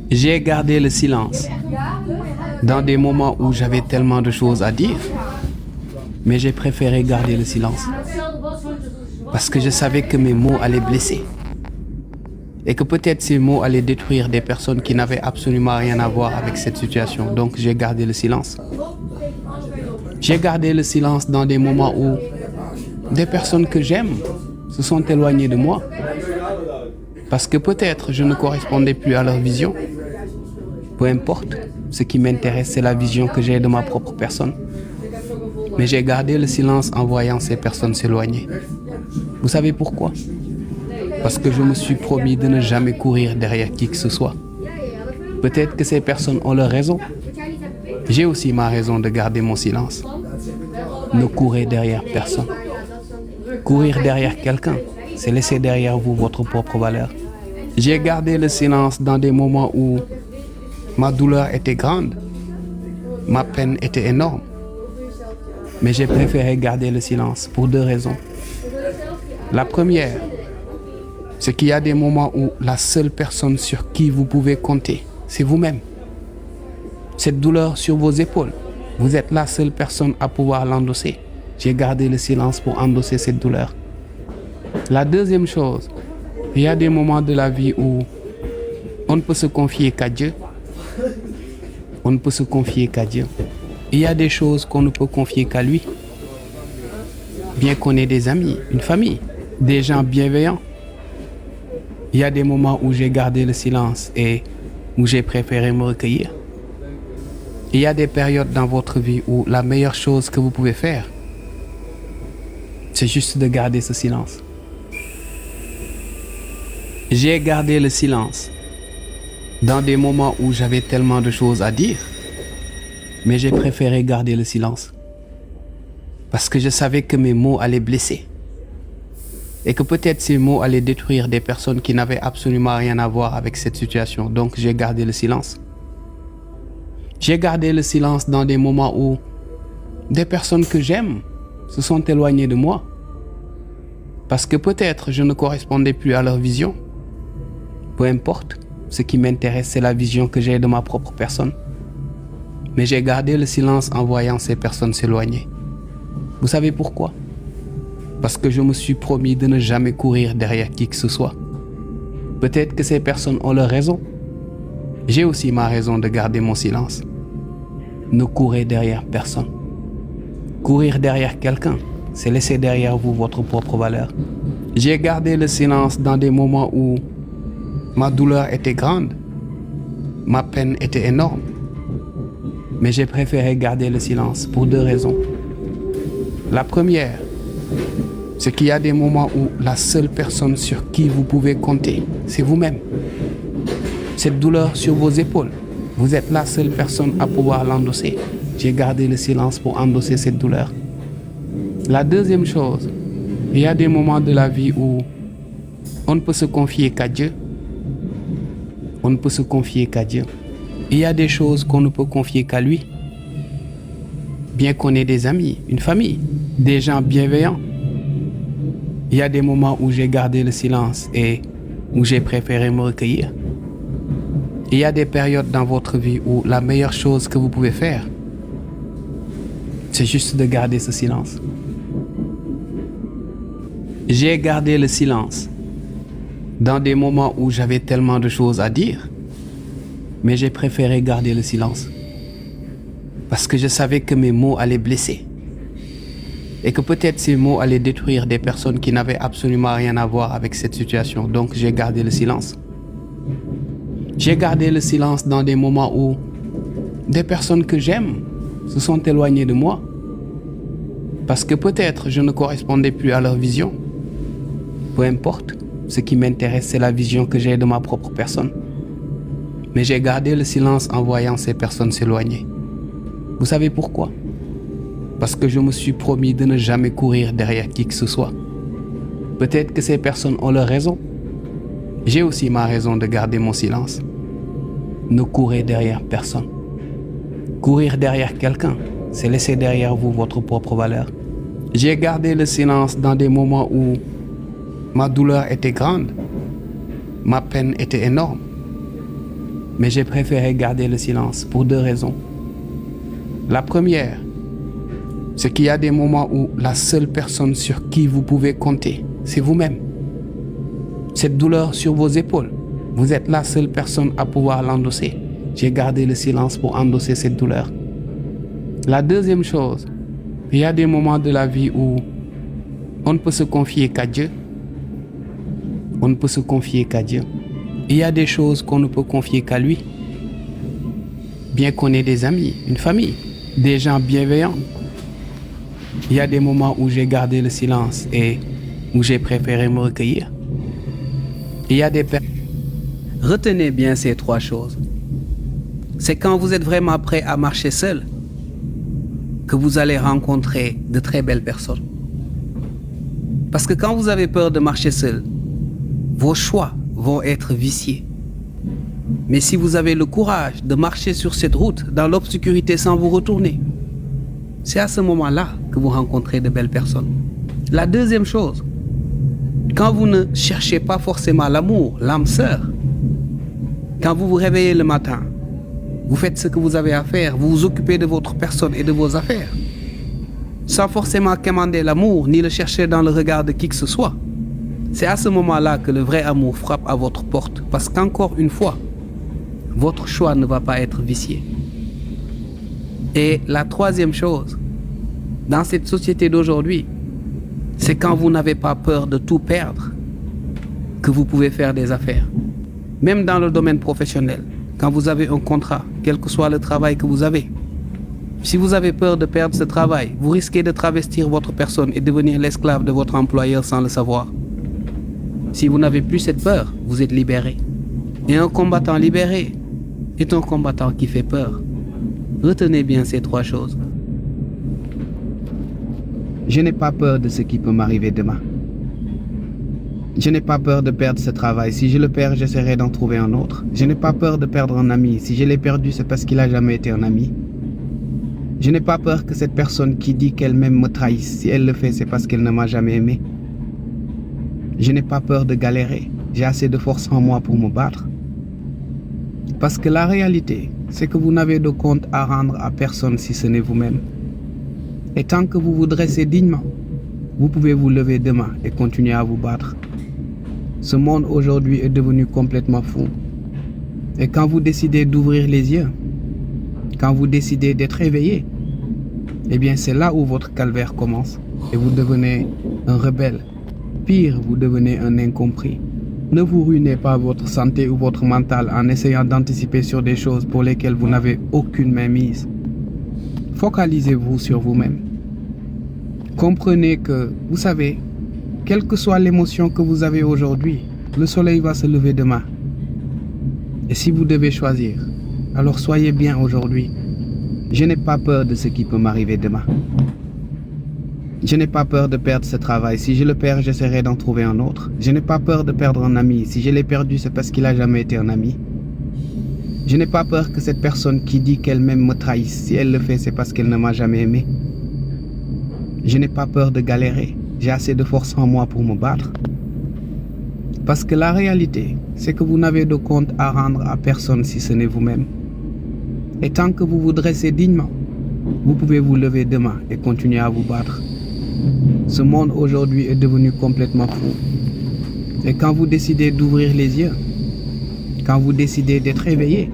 J'ai gardé le silence dans des moments où j'avais tellement de choses à dire, mais j'ai préféré garder le silence parce que je savais que mes mots allaient blesser et que peut-être ces mots allaient détruire des personnes qui n'avaient absolument rien à voir avec cette situation. Donc j'ai gardé le silence. J'ai gardé le silence dans des moments où des personnes que j'aime se sont éloignées de moi parce que peut-être je ne correspondais plus à leur vision. Peu importe, ce qui m'intéresse, c'est la vision que j'ai de ma propre personne. Mais j'ai gardé le silence en voyant ces personnes s'éloigner. Vous savez pourquoi? Parce que je me suis promis de ne jamais courir derrière qui que ce soit. Peut-être que ces personnes ont leur raison. J'ai aussi ma raison de garder mon silence. Ne courez derrière personne. Courir derrière quelqu'un, c'est laisser derrière vous votre propre valeur. J'ai gardé le silence dans des moments où ma douleur était grande, ma peine était énorme. Mais j'ai préféré garder le silence pour deux raisons. La première, c'est qu'il y a des moments où la seule personne sur qui vous pouvez compter, c'est vous-même. Cette douleur sur vos épaules, vous êtes la seule personne à pouvoir l'endosser. J'ai gardé le silence pour endosser cette douleur. La deuxième chose, il y a des moments de la vie où on ne peut se confier qu'à Dieu. On ne peut se confier qu'à Dieu. Il y a des choses qu'on ne peut confier qu'à lui. Bien qu'on ait des amis, une famille, des gens bienveillants. Il y a des moments où j'ai gardé le silence et où j'ai préféré me recueillir. Il y a des périodes dans votre vie où la meilleure chose que vous pouvez faire, c'est juste de garder ce silence. J'ai gardé le silence dans des moments où j'avais tellement de choses à dire, mais j'ai préféré garder le silence parce que je savais que mes mots allaient blesser et que peut-être ces mots allaient détruire des personnes qui n'avaient absolument rien à voir avec cette situation. Donc j'ai gardé le silence. J'ai gardé le silence dans des moments où des personnes que j'aime se sont éloignées de moi parce que peut-être je ne correspondais plus à leur vision. Peu importe, ce qui m'intéresse, c'est la vision que j'ai de ma propre personne. Mais j'ai gardé le silence en voyant ces personnes s'éloigner. Vous savez pourquoi? Parce que je me suis promis de ne jamais courir derrière qui que ce soit. Peut-être que ces personnes ont leur raison. J'ai aussi ma raison de garder mon silence. Ne courez derrière personne. Courir derrière quelqu'un, c'est laisser derrière vous votre propre valeur. J'ai gardé le silence dans des moments où ma douleur était grande, ma peine était énorme. Mais j'ai préféré garder le silence pour deux raisons. La première, c'est qu'il y a des moments où la seule personne sur qui vous pouvez compter, c'est vous-même. Cette douleur sur vos épaules, vous êtes la seule personne à pouvoir l'endosser. J'ai gardé le silence pour endosser cette douleur. La deuxième chose, il y a des moments de la vie où on ne peut se confier qu'à Dieu. On ne peut se confier qu'à Dieu. Il y a des choses qu'on ne peut confier qu'à lui. Bien qu'on ait des amis, une famille, des gens bienveillants. Il y a des moments où j'ai gardé le silence et où j'ai préféré me recueillir. Il y a des périodes dans votre vie où la meilleure chose que vous pouvez faire, c'est juste de garder ce silence. J'ai gardé le silence dans des moments où j'avais tellement de choses à dire, mais j'ai préféré garder le silence parce que je savais que mes mots allaient blesser et que peut-être ces mots allaient détruire des personnes qui n'avaient absolument rien à voir avec cette situation. Donc j'ai gardé le silence. J'ai gardé le silence dans des moments où des personnes que j'aime se sont éloignées de moi parce que peut-être je ne correspondais plus à leur vision. Peu importe, ce qui m'intéresse, c'est la vision que j'ai de ma propre personne. Mais j'ai gardé le silence en voyant ces personnes s'éloigner. Vous savez pourquoi? Parce que je me suis promis de ne jamais courir derrière qui que ce soit. Peut-être que ces personnes ont leur raison. J'ai aussi ma raison de garder mon silence. Ne courez derrière personne. Courir derrière quelqu'un, c'est laisser derrière vous votre propre valeur. J'ai gardé le silence dans des moments où ma douleur était grande, ma peine était énorme. Mais j'ai préféré garder le silence pour 2 raisons. La première, c'est qu'il y a des moments où la seule personne sur qui vous pouvez compter, c'est vous-même. Cette douleur sur vos épaules, vous êtes la seule personne à pouvoir l'endosser. J'ai gardé le silence pour endosser cette douleur. La deuxième chose, il y a des moments de la vie où on ne peut se confier qu'à Dieu. On ne peut se confier qu'à Dieu. Il y a des choses qu'on ne peut confier qu'à lui. Bien qu'on ait des amis, une famille, des gens bienveillants. Il y a des moments où j'ai gardé le silence et où j'ai préféré me recueillir. Il y a des personnes. Retenez bien ces 3 choses. C'est quand vous êtes vraiment prêt à marcher seul que vous allez rencontrer de très belles personnes. Parce que quand vous avez peur de marcher seul, vos choix vont être viciés. Mais si vous avez le courage de marcher sur cette route dans l'obscurité sans vous retourner, c'est à ce moment-là que vous rencontrez de belles personnes. La deuxième chose, quand vous ne cherchez pas forcément l'amour, l'âme sœur, quand vous vous réveillez le matin, vous faites ce que vous avez à faire, vous vous occupez de votre personne et de vos affaires, sans forcément quémander l'amour ni le chercher dans le regard de qui que ce soit. C'est à ce moment-là que le vrai amour frappe à votre porte, parce qu'encore une fois, votre choix ne va pas être vicié. Et la troisième chose, dans cette société d'aujourd'hui, c'est quand vous n'avez pas peur de tout perdre que vous pouvez faire des affaires. Même dans le domaine professionnel, quand vous avez un contrat, quel que soit le travail que vous avez, si vous avez peur de perdre ce travail, vous risquez de travestir votre personne et devenir l'esclave de votre employeur sans le savoir. Si vous n'avez plus cette peur, vous êtes libéré. Et un combattant libéré est un combattant qui fait peur. Retenez bien ces 3 choses. Je n'ai pas peur de ce qui peut m'arriver demain. Je n'ai pas peur de perdre ce travail. Si je le perds, j'essaierai d'en trouver un autre. Je n'ai pas peur de perdre un ami. Si je l'ai perdu, c'est parce qu'il n'a jamais été un ami. Je n'ai pas peur que cette personne qui dit qu'elle m'aime me trahisse. Si elle le fait, c'est parce qu'elle ne m'a jamais aimé. Je n'ai pas peur de galérer. J'ai assez de force en moi pour me battre. Parce que la réalité, c'est que vous n'avez de compte à rendre à personne si ce n'est vous-même. Et tant que vous vous dressez dignement, vous pouvez vous lever demain et continuer à vous battre. Ce monde aujourd'hui est devenu complètement fou. Et quand vous décidez d'ouvrir les yeux, quand vous décidez d'être éveillé, eh bien c'est là où votre calvaire commence. Et vous devenez un rebelle. Pire, vous devenez un incompris. Ne vous ruinez pas votre santé ou votre mental en essayant d'anticiper sur des choses pour lesquelles vous n'avez aucune mainmise. Focalisez-vous sur vous-même. Comprenez que, vous savez, quelle que soit l'émotion que vous avez aujourd'hui, le soleil va se lever demain. Et si vous devez choisir, alors soyez bien aujourd'hui. Je n'ai pas peur de ce qui peut m'arriver demain. Je n'ai pas peur de perdre ce travail. Si je le perds, j'essaierai d'en trouver un autre. Je n'ai pas peur de perdre un ami. Si je l'ai perdu, c'est parce qu'il n'a jamais été un ami. Je n'ai pas peur que cette personne qui dit qu'elle m'aime me trahisse. Si elle le fait, c'est parce qu'elle ne m'a jamais aimé. Je n'ai pas peur de galérer. J'ai assez de force en moi pour me battre. Parce que la réalité, c'est que vous n'avez de compte à rendre à personne si ce n'est vous-même. Et tant que vous vous dressez dignement, vous pouvez vous lever demain et continuer à vous battre. Ce monde aujourd'hui est devenu complètement fou. Et quand vous décidez d'ouvrir les yeux, quand vous décidez d'être éveillé,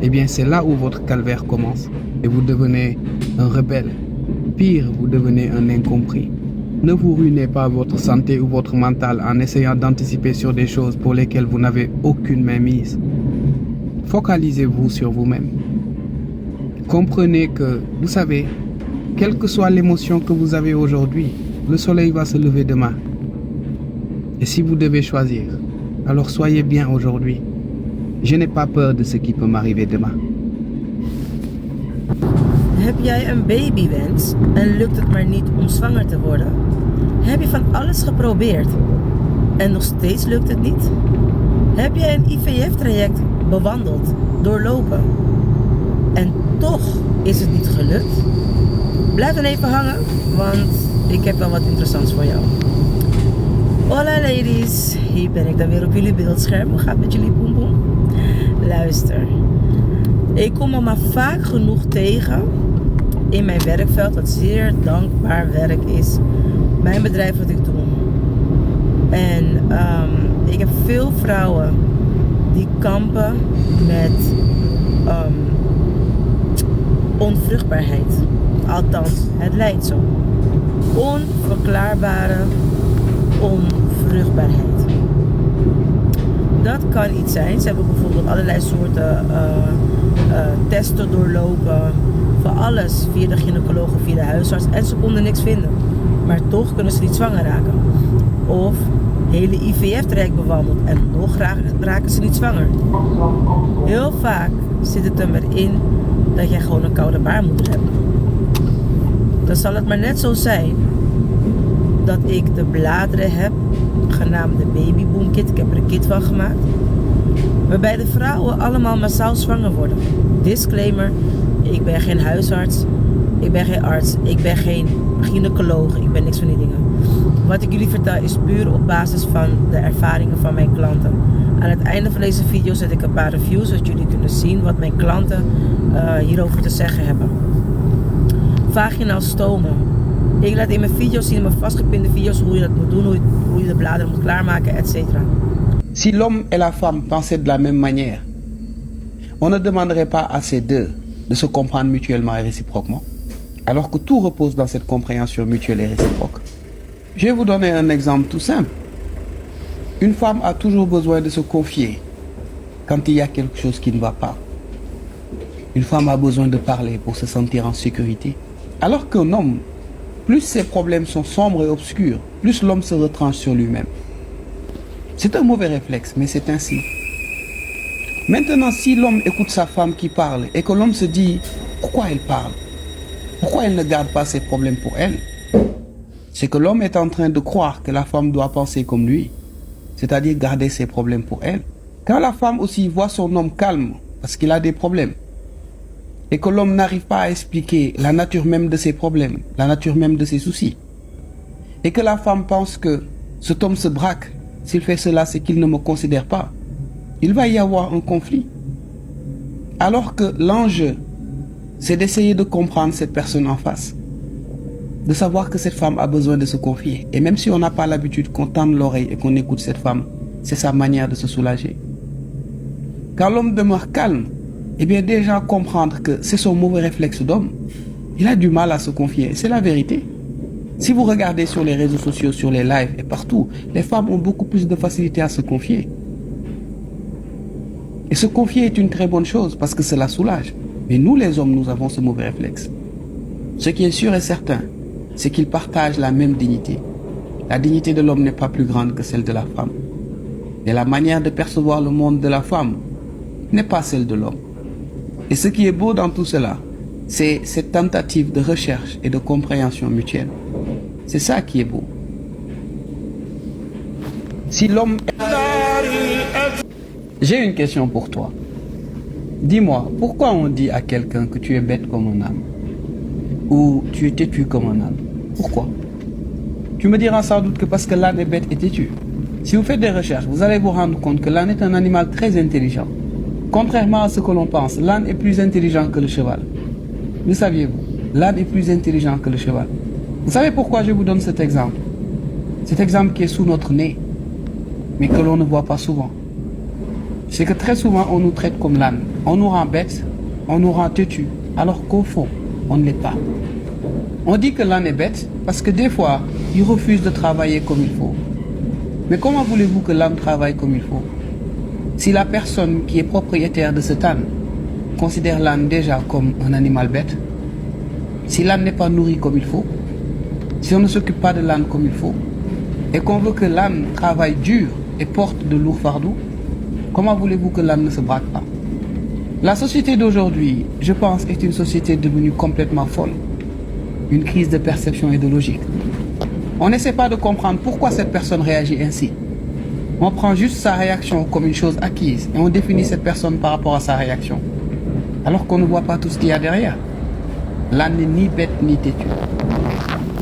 eh bien c'est là où votre calvaire commence. Et vous devenez un rebelle. Pire, vous devenez un incompris. Ne vous ruinez pas votre santé ou votre mental en essayant d'anticiper sur des choses pour lesquelles vous n'avez aucune mainmise. Focalisez-vous sur vous-même. Comprenez que, vous savez, quelle que soit l'émotion que vous avez aujourd'hui, le soleil va se lever demain. Et si vous devez choisir, alors soyez bien aujourd'hui. Je n'ai pas peur de ce qui peut m'arriver demain. Heb jij een babywens en lukt het maar niet om zwanger te worden? Heb je van alles geprobeerd en nog steeds lukt het niet? Heb jij een IVF-traject bewandeld, doorlopen en toch is het niet gelukt? Blijf dan even hangen, want ik heb wel wat interessants voor jou. Hola ladies, hier ben ik dan weer op jullie beeldscherm. Hoe gaat het met jullie poempoem? Luister. Ik kom me maar vaak genoeg tegen in mijn werkveld, wat zeer dankbaar werk is. Mijn bedrijf wat ik doe. En ik heb veel vrouwen die kampen met onvruchtbaarheid. Althans, het lijkt zo. Onverklaarbare onvruchtbaarheid. Dat kan iets zijn. Ze hebben bijvoorbeeld allerlei soorten testen doorlopen. Voor alles via de gynaecoloog of via de huisarts. En ze konden niks vinden. Maar toch kunnen ze niet zwanger raken. Of hele IVF-traject bewandeld en nog raken ze niet zwanger. Heel vaak zit het er in dat jij gewoon een koude baarmoeder hebt. Dan zal het maar net zo zijn dat ik de bladeren heb, genaamd de Babyboom Kit. Ik heb er een kit van gemaakt. Waarbij de vrouwen allemaal massaal zwanger worden. Disclaimer, ik ben geen huisarts, ik ben geen arts, ik ben geen gynaecoloog, ik ben niks van die dingen. Wat ik jullie vertel is puur op basis van de ervaringen van mijn klanten. Aan het einde van deze video zet ik een paar reviews, zodat jullie kunnen zien wat mijn klanten hierover te zeggen hebben. Vaginaal stomen. Ik laat in mijn video's zien, in mijn vastgepinde video's, hoe je dat moet doen, hoe je de bladeren moet klaarmaken, etc. Si l'homme et la femme pensaient de la même manière, on ne demanderait pas à ces deux de se comprendre mutuellement et réciproquement, alors que tout repose dans cette compréhension mutuelle et réciproque. Je vais vous donner un exemple tout simple. Une femme a toujours besoin de se confier quand il y a quelque chose qui ne va pas. Une femme a besoin de parler pour se sentir en sécurité. Alors qu'un homme, plus ses problèmes sont sombres et obscurs, plus l'homme se retranche sur lui-même. C'est un mauvais réflexe, mais c'est ainsi. Maintenant, si l'homme écoute sa femme qui parle et que l'homme se dit pourquoi elle parle, pourquoi elle ne garde pas ses problèmes pour elle, c'est que l'homme est en train de croire que la femme doit penser comme lui, c'est-à-dire garder ses problèmes pour elle. Quand la femme aussi voit son homme calme parce qu'il a des problèmes, et que l'homme n'arrive pas à expliquer la nature même de ses problèmes, la nature même de ses soucis, et que la femme pense que cet homme se braque, s'il fait cela, c'est qu'il ne me considère pas, il va y avoir un conflit. Alors que l'enjeu, c'est d'essayer de comprendre cette personne en face, de savoir que cette femme a besoin de se confier. Et même si on n'a pas l'habitude qu'on tende l'oreille et qu'on écoute cette femme, c'est sa manière de se soulager. Quand l'homme demeure calme, eh bien déjà comprendre que c'est son mauvais réflexe d'homme, il a du mal à se confier. C'est la vérité. Si vous regardez sur les réseaux sociaux, sur les lives et partout, les femmes ont beaucoup plus de facilité à se confier. Et se confier est une très bonne chose parce que cela soulage. Mais nous les hommes, nous avons ce mauvais réflexe. Ce qui est sûr et certain, c'est qu'ils partagent la même dignité. La dignité de l'homme n'est pas plus grande que celle de la femme. Et la manière de percevoir le monde de la femme n'est pas celle de l'homme. Et ce qui est beau dans tout cela, c'est cette tentative de recherche et de compréhension mutuelle. C'est ça qui est beau. Si l'homme... J'ai une question pour toi. Dis-moi, pourquoi on dit à quelqu'un que tu es bête comme un âne? Ou tu es têtu comme un âne? Pourquoi? Tu me diras sans doute que parce que l'âne est bête et têtu. Si vous faites des recherches, vous allez vous rendre compte que l'âne est un animal très intelligent. Contrairement à ce que l'on pense, l'âne est plus intelligent que le cheval. Le saviez-vous? L'âne est plus intelligent que le cheval. Vous savez pourquoi je vous donne cet exemple? Cet exemple qui est sous notre nez, mais que l'on ne voit pas souvent. C'est que très souvent on nous traite comme l'âne. On nous rend bêtes, on nous rend têtus, alors qu'au fond, on ne l'est pas. On dit que l'âne est bête parce que des fois, il refuse de travailler comme il faut. Mais comment voulez-vous que l'âne travaille comme il faut? Si la personne qui est propriétaire de cet âne considère l'âne déjà comme un animal bête, si l'âne n'est pas nourri comme il faut, si on ne s'occupe pas de l'âne comme il faut, et qu'on veut que l'âne travaille dur et porte de lourds fardeaux, comment voulez-vous que l'âne ne se braque pas? La société d'aujourd'hui, je pense, est une société devenue complètement folle. Une crise de perception et de logique. On n'essaie pas de comprendre pourquoi cette personne réagit ainsi. On prend juste sa réaction comme une chose acquise et on définit cette personne par rapport à sa réaction. Alors qu'on ne voit pas tout ce qu'il y a derrière. L'âne n'est ni bête ni têtu.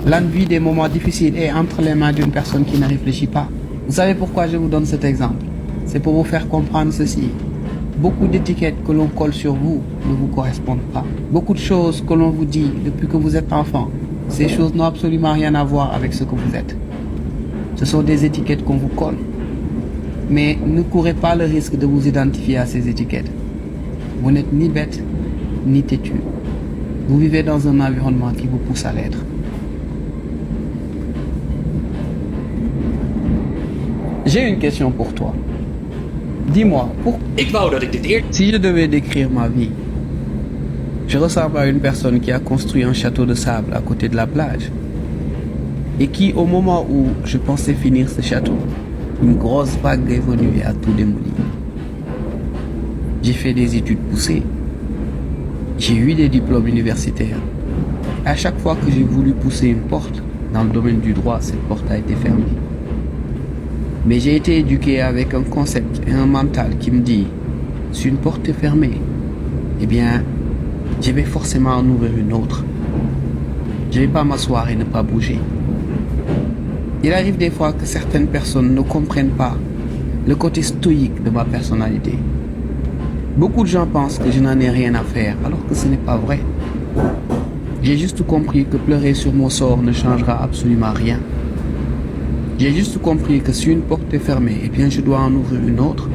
L'âne vit des moments difficiles et entre les mains d'une personne qui ne réfléchit pas. Vous savez pourquoi je vous donne cet exemple? C'est pour vous faire comprendre ceci. Beaucoup d'étiquettes que l'on colle sur vous ne vous correspondent pas. Beaucoup de choses que l'on vous dit depuis que vous êtes enfant, ces choses n'ont absolument rien à voir avec ce que vous êtes. Ce sont des étiquettes qu'on vous colle. Mais ne courez pas le risque de vous identifier à ces étiquettes. Vous n'êtes ni bête, ni têtu. Vous vivez dans un environnement qui vous pousse à l'être. J'ai une question pour toi. Dis-moi, si je devais décrire ma vie, je ressemble à une personne qui a construit un château de sable à côté de la plage et qui, au moment où je pensais finir ce château, une grosse vague est venue et a tout démoli. J'ai fait des études poussées. J'ai eu des diplômes universitaires. À chaque fois que j'ai voulu pousser une porte dans le domaine du droit, cette porte a été fermée. Mais j'ai été éduqué avec un concept et un mental qui me dit, si une porte est fermée, eh bien, je vais forcément en ouvrir une autre. Je ne vais pas m'asseoir et ne pas bouger. Il arrive des fois que certaines personnes ne comprennent pas le côté stoïque de ma personnalité. Beaucoup de gens pensent que je n'en ai rien à faire, alors que ce n'est pas vrai. J'ai juste compris que pleurer sur mon sort ne changera absolument rien. J'ai juste compris que si une porte est fermée, eh bien je dois en ouvrir une autre.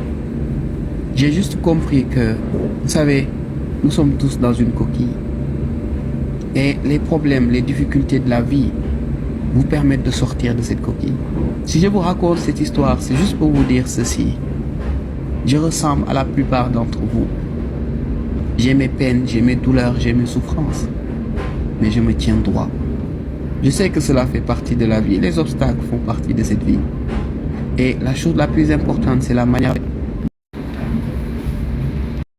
J'ai juste compris que, vous savez, nous sommes tous dans une coquille. Et les problèmes, les difficultés de la vie vous permettent de sortir de cette coquille. Si je vous raconte cette histoire, c'est juste pour vous dire ceci. Je ressemble à la plupart d'entre vous. J'ai mes peines, j'ai mes douleurs, j'ai mes souffrances. Mais je me tiens droit. Je sais que cela fait partie de la vie. Les obstacles font partie de cette vie. Et la chose la plus importante, c'est la manière